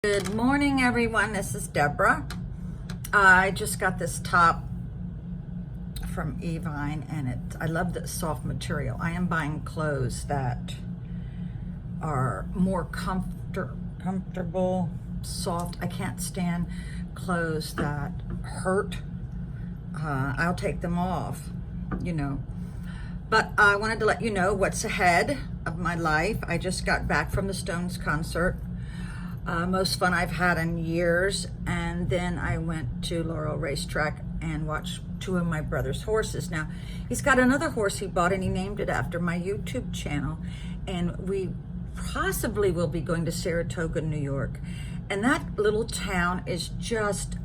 Good morning, everyone. This is Deborah. I just got this top from Evine, and I love the soft material. I am buying clothes that are more comfortable, soft. I can't stand clothes that hurt. I'll take them off, you know. But I wanted to let you know what's ahead of my life. I just got back from the Stones concert. Most fun I've had in years. And then I went to Laurel Racetrack and watched two of my brother's horses. Now, he's got another horse he bought and he named it after my YouTube channel. And we possibly will be going to Saratoga, New York. And that little town is just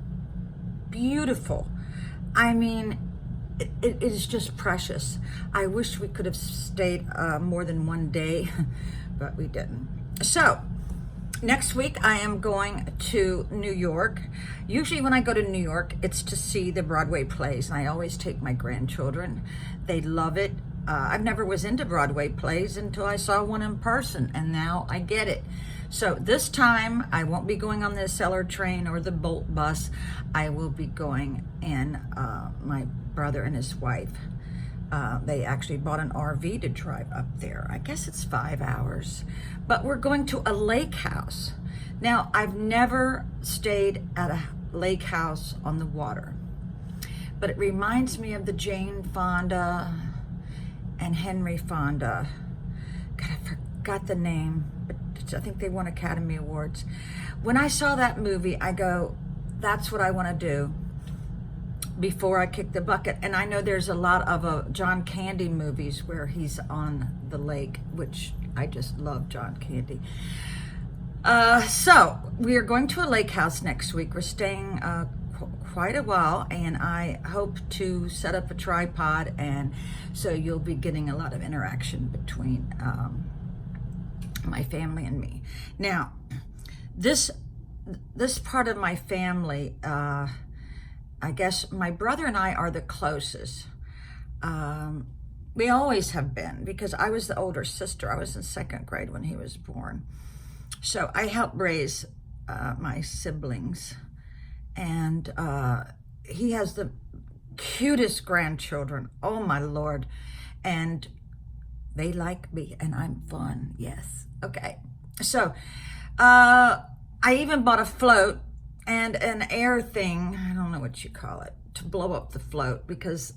beautiful. I mean, it is just precious. I wish we could have stayed more than one day, but we didn't. So, next week, I am going to New York. Usually when I go to New York, it's to see the Broadway plays, and I always take my grandchildren. They love it. I've never was into Broadway plays until I saw one in person, and now I get it. So this time, I won't be going on the Cellar train or the Bolt bus. I will be going in my brother and his wife. They actually bought an RV to drive up there. I guess it's 5 hours. But we're going to a lake house. Now, I've never stayed at a lake house on the water. But it reminds me of the Jane Fonda and Henry Fonda. God, I forgot the name, but I think they won Academy Awards. When I saw that movie, I go, that's what I want to do before I kick the bucket. And I know there's a lot of John Candy movies where he's on the lake, which I just love John Candy. So we are going to a lake house next week. We're staying quite a while, and I hope to set up a tripod, and so you'll be getting a lot of interaction between my family and me. Now, this part of my family, I guess my brother and I are the closest. We always have been, because I was the older sister. I was in second grade when he was born. So I helped raise my siblings. And he has the cutest grandchildren. Oh, my Lord. And they like me, and I'm fun. Yes. Okay. So I even bought a float and an air thing, I don't know what you call it, to blow up the float, because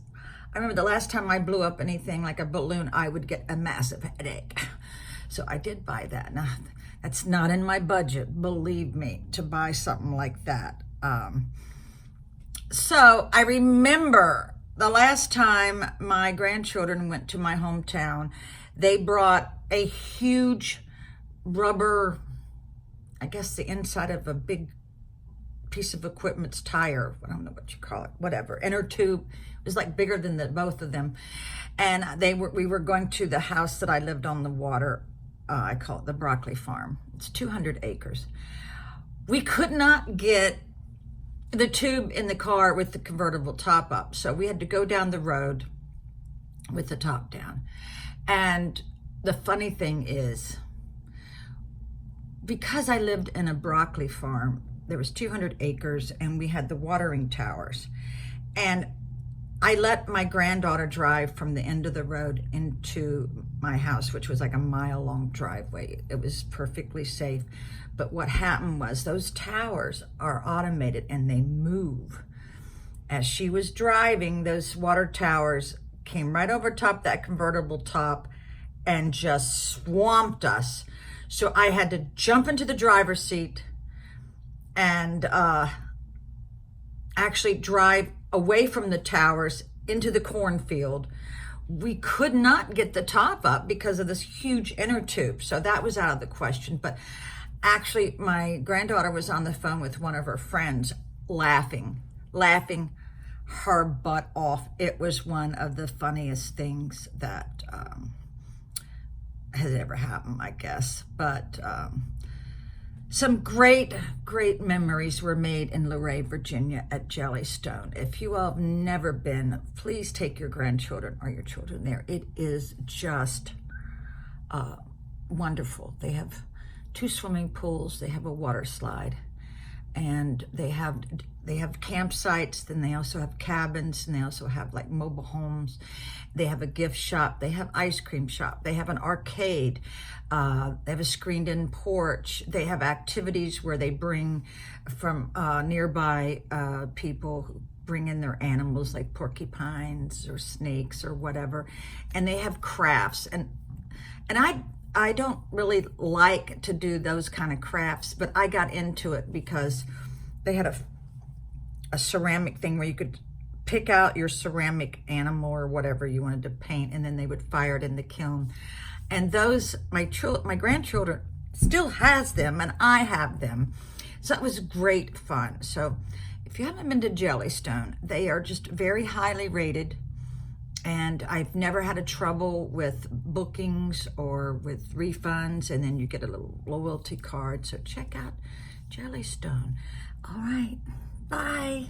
I remember the last time I blew up anything like a balloon, I would get a massive headache. So I did buy that. Now, that's not in my budget, believe me, to buy something like that. So I remember the last time my grandchildren went to my hometown, they brought a huge rubber, I guess the inside of a big piece of equipment's tire, I don't know what you call it, whatever, inner tube. It was like bigger than both of them. And we were going to the house that I lived on the water. I call it the Broccoli Farm. It's 200 acres. We could not get the tube in the car with the convertible top up, so we had to go down the road with the top down. And the funny thing is, because I lived in a broccoli farm, there was 200 acres, and we had the watering towers. And I let my granddaughter drive from the end of the road into my house, which was like a mile-long driveway. It was perfectly safe. But what happened was, those towers are automated and they move. As she was driving, those water towers came right over top that convertible top and just swamped us. So I had to jump into the driver's seat and actually drive away from the towers into the cornfield. We could not get the top up because of this huge inner tube, so that was out of the question. But actually, my granddaughter was on the phone with one of her friends, laughing her butt off. It was one of the funniest things that has ever happened, I guess. But some great memories were made in Luray, Virginia at Jellystone. If you all have never been, please take your grandchildren or your children there. It is just wonderful. They have 2 swimming pools, they have a water slide, and they have campsites, then they also have cabins, and they also have like mobile homes. They have a gift shop, they have ice cream shop, they have an arcade, they have a screened in porch, they have activities where they bring from nearby people who bring in their animals like porcupines or snakes or whatever, and they have crafts, and I don't really like to do those kind of crafts, but I got into it because they had a ceramic thing where you could pick out your ceramic animal or whatever you wanted to paint, and then they would fire it in the kiln. And those, my grandchildren still has them, and I have them. So it was great fun. So if you haven't been to Jellystone, they are just very highly rated. And I've never had a trouble with bookings or with refunds. And then you get a little loyalty card. So check out Jellystone. All right. Bye.